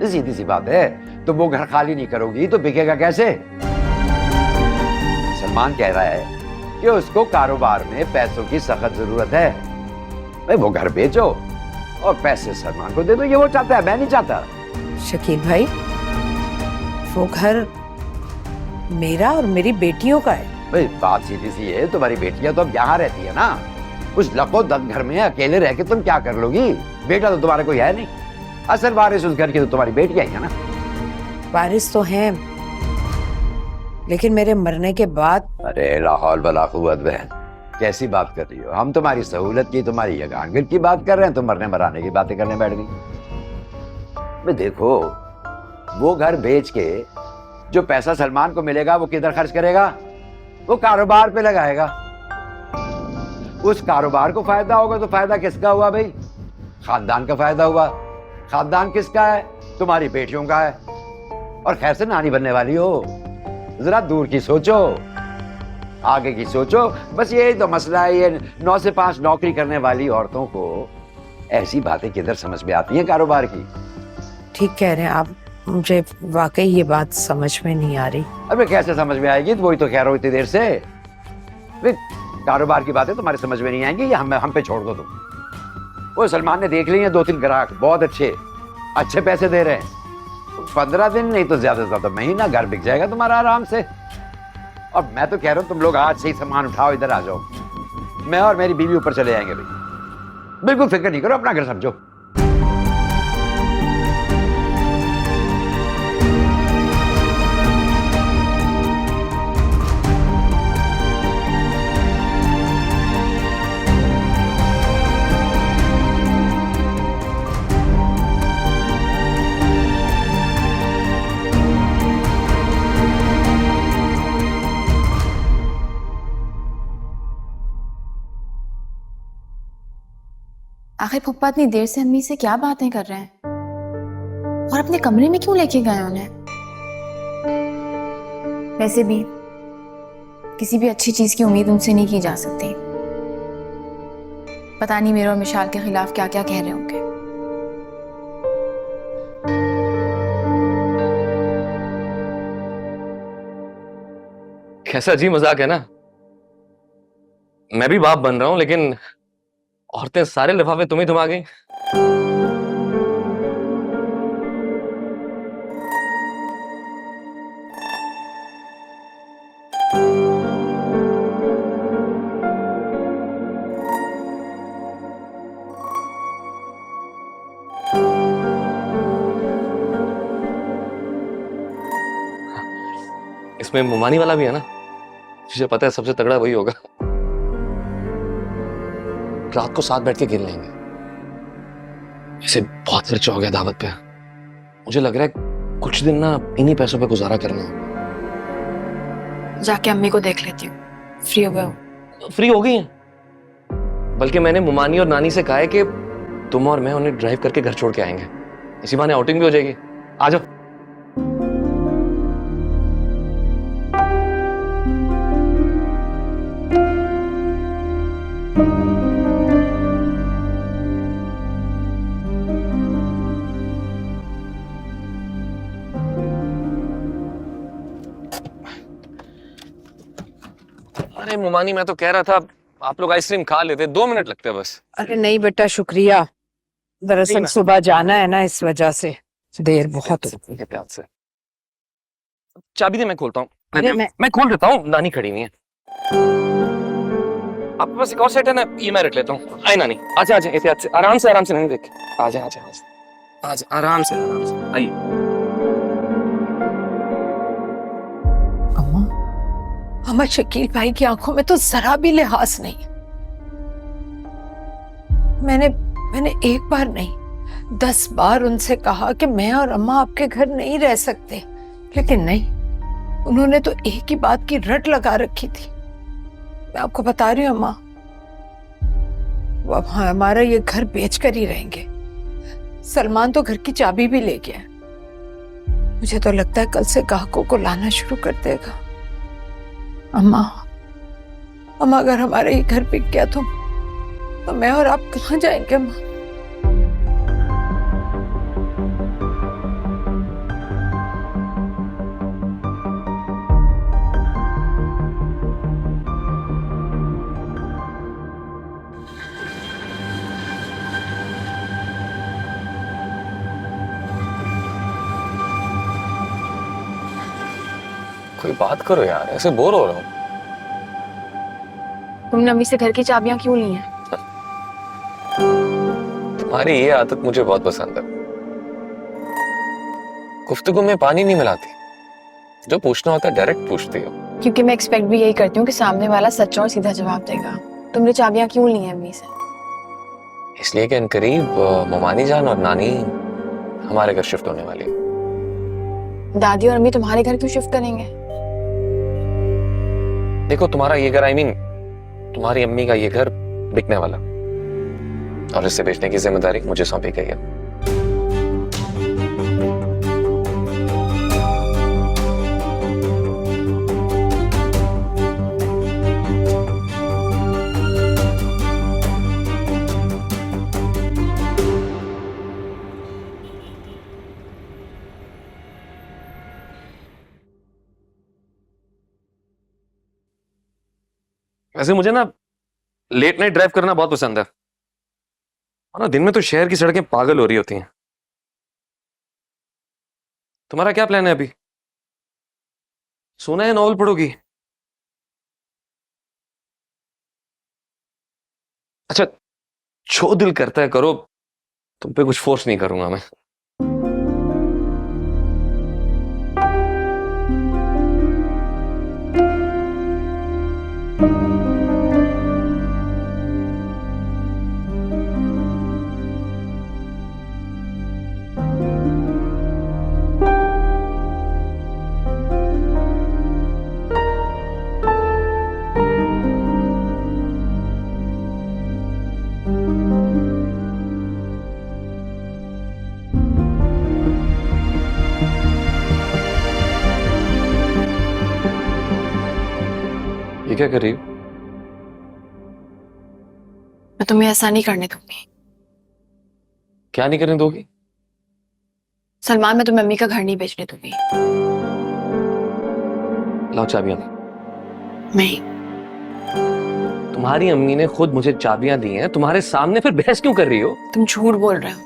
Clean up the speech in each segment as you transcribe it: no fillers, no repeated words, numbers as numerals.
सीधी सी बात है। तो वो घर खाली नहीं करोगी तो बिकेगा कैसे? सलमान कह रहा है कि उसको कारोबार में पैसों की सख्त जरूरत है। भाई वो घर बेचो और पैसे सलमान को दे दो, ये वो चाहता है, मैं नहीं चाहता। शकील भाई, वो घर मेरा और मेरी बेटियों का है। भाई बात सीधी सी है, तुम्हारी बेटियां तो अब यहाँ रहती है ना। उस लको दक घर में अकेले रह के तुम क्या कर लोगी? बेटा तो तुम्हारा कोई है नहीं। असल वारिस उस घर की तो तुम्हारी बेटियां ही है ना। वारिस तो हैं, लेकिन मेरे मरने के बाद। अरे लाहौल वला कुव्वत बहन, कैसी बात कर रही हो? हम तुम्हारी सहूलत की, तुम्हारी यगानगिर की बात कर रहे हैं, तुम मरने मराने की बातें करने बैठ गई। भाई देखो, वो घर बेच के जो पैसा सलमान को मिलेगा वो किधर खर्च करेगा? वो कारोबार पे लगाएगा। उस कारोबार को फायदा होगा तो फायदा किसका हुआ भाई? खानदान का फायदा हुआ। खानदान किसका है? तुम्हारी बेटियों का है। और खैर से नानी बनने वाली हो, जरा दूर की सोचो, आगे की सोचो। बस यही तो मसला है, ये 9 से 5 नौकरी करने वाली औरतों को ऐसी बातें किधर समझ में आती हैं कारोबार की। ठीक कह रहे हैं आप, मुझे वाकई ये बात समझ में नहीं आ रही। अबे कैसे समझ में आएगी? तो वही तो कह रहा हूं इतनी देर से। कारोबार की बातें तुम्हारे समझ में नहीं आएंगी, ये हम पे छोड़ दो तुम। वो सलमान ने देख लिए 2-3 ग्राहक, बहुत अच्छे पैसे दे रहे हैं। 15 दिन नहीं तो ज्यादा से ज्यादा महीना घर बिक जाएगा तुम्हारा आराम से। और मैं तो कह रहा हूँ तुम लोग आज से ही सामान उठाओ, इधर आ जाओ। मैं और मेरी बीवी ऊपर चले जाएंगे भाई। बिल्कुल फिक्र नहीं करो, अपना घर समझो। आखिर फुप्पा इतनी देर से अम्मी से क्या बातें कर रहे हैं और अपने कमरे में क्यों लेके गए उन्हें? वैसे भी किसी भी अच्छी चीज की उम्मीद उनसे नहीं की जा सकती। पता नहीं मेरे और मिशाल के खिलाफ क्या क्या कह रहे होंगे। कैसा अजीब मजाक है ना। मैं भी बाप बन रहा हूं, लेकिन औरतें सारे लिफाफे तुम्हें थमा गई। इसमें मुमानी वाला भी है ना, मुझे पता है सबसे तगड़ा वही होगा। रात को साथ बैठ के गिन लेंगे। इसे बहुत खर्चा हो गया दावत पे। मुझे लग रहा है कुछ दिन ना इन्हीं पैसों पे गुजारा करना होगा। जाके अम्मी को देख लेती हूँ, फ्री हो गए हो? फ्री हो गई हैं। बल्कि मैंने मुमानी और नानी से कहा है कि तुम और मैं उन्हें ड्राइव करके घर छोड़ के आएंगे। इसी बहाने आउटिंग भी हो जाएगी। आ जाओ। अरे मुमानी, मैं तो कह रहा था आप लोग आइसक्रीम खा लेते, 2 मिनट लगते हैं बस। अरे नहीं बेटा, शुक्रिया। दरअसल सुबह जाना है ना, इस वजह से देर बहुत हो। प्यार से चाबी दे, मैं खोलता हूँ। अरे मैं खोल देता हूँ, नानी खड़ी नहीं है। आपके पास एक और सेट है ना, ये मैं रख लेता हूँ। आए नानी, आजा आजा, एहतियात से, आराम से नहीं देख। आजा आजा आजा, आराम से आइए। अम्मा, शकील भाई की आंखों में तो जरा भी लिहाज नहीं। मैंने एक बार नहीं 10 बार उनसे कहा कि मैं और अम्मा आपके घर नहीं रह सकते, लेकिन नहीं, उन्होंने तो एक ही बात की रट लगा रखी थी। मैं आपको बता रही हूँ अम्मा, वो अब हमारा ये घर बेच कर ही रहेंगे। सलमान तो घर की चाबी भी ले गया। मुझे तो लगता है कल से ग्राहकों को लाना शुरू कर देगा। अम्मा, अगर हमारा ये घर बिक गया तो मैं और आप कहाँ जाएंगे अम्मा? कोई बात करो यार, ऐसे बोर हो रहा हूँ। तुमने अम्मी से घर की चाबियां क्यों ली हैं? तुम्हारी ये आदत मुझे बहुत पसंद है। गुफ्तगू में पानी नहीं मिलाती, जो पूछना होता है डायरेक्ट पूछती हो। क्योंकि मैं एक्सपेक्ट भी यही करती हूँ कि सामने वाला सच्चा और सीधा जवाब देगा। तुमने चाबियां क्यों ली हैं अम्मी से? इसलिए कि इनकरीब ममानी जान और नानी हमारे घर शिफ्ट होने वाली है। दादी और अम्मी तुम्हारे घर क्यों शिफ्ट करेंगे? देखो तुम्हारा ये घर, तुम्हारी अम्मी का ये घर बिकने वाला, और इसे बेचने की जिम्मेदारी मुझे सौंपी गई है। वैसे मुझे ना लेट नाइट ड्राइव करना बहुत पसंद है, और ना दिन में तो शहर की सड़कें पागल हो रही होती हैं। तुम्हारा क्या प्लान है अभी? सोना है, नॉवल पढ़ोगी? अच्छा, जो दिल करता है करो, तुम पे कुछ फोर्स नहीं करूंगा मैं। ये क्या कर रही हो? मैं तुम्हें ऐसा नहीं करने दूंगी। क्या नहीं करने दोगी? सलमान, मैं तुम्हें अम्मी का घर नहीं बेचने दूंगी। लाओ चाबियां। नहीं। तुम्हारी अम्मी ने खुद मुझे चाबियां दी हैं, तुम्हारे सामने फिर बहस क्यों कर रही हो? तुम झूठ बोल रहे हो।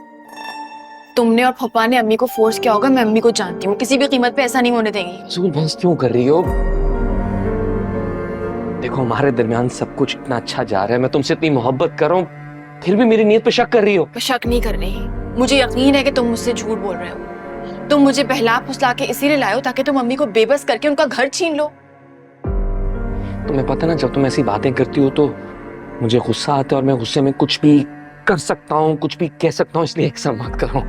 तुमने और पप्पा ने अम्मी को फोर्स किया होगा। मैं अम्मी को जानती हूँ, किसी भी कीमत पे ऐसा नहीं होने देंगी। सुन, बहस क्यों कर रही हो? देखो, हमारे दरमियान सब कुछ इतना अच्छा जा रहा है, मैं तुमसे इतनी मोहब्बत कर रहा हूँ, फिर भी मेरी नीयत पे शक कर रही हो। मैं शक नहीं कर रही, मुझे यकीन है कि तुम मुझसे झूठ बोल रहे हो। तुम मुझे बहला फुसला के इसीलिए लाए हो ताकि तुम अम्मी को बेबस करके उनका घर छीन लो। तुम्हें पता ना, जब तुम ऐसी बातें करती हो तो मुझे गुस्सा आता है, और मैं गुस्से में कुछ भी कर सकता हूँ, कुछ भी कह सकता हूँ, इसलिए ऐसा मत करो।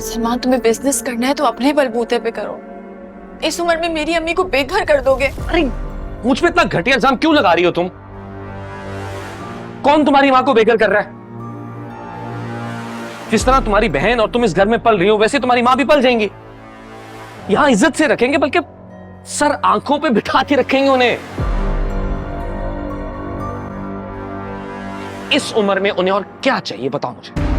सलमान, तुम्हें बिजनेस करना है तो अपने बलबूते पे करो। इस उम्र में मेरी अम्मी को बेघर कर दोगे। अरे, मुझ पे इतना घटिया इल्जाम क्यों लगा रही हो तुम? कौन तुम्हारी मां को बेघर कर रहा है? जिस तरह तुम्हारी बहन और तुम इस घर में पल रही हो, वैसे तुम्हारी मां भी पल जाएंगी। यहां इज्जत से रखेंगे, बल्कि सर आंखों पे बिठा के रखेंगे उन्हें। इस उम्र में उन्हें और क्या चाहिए बताओ मुझे।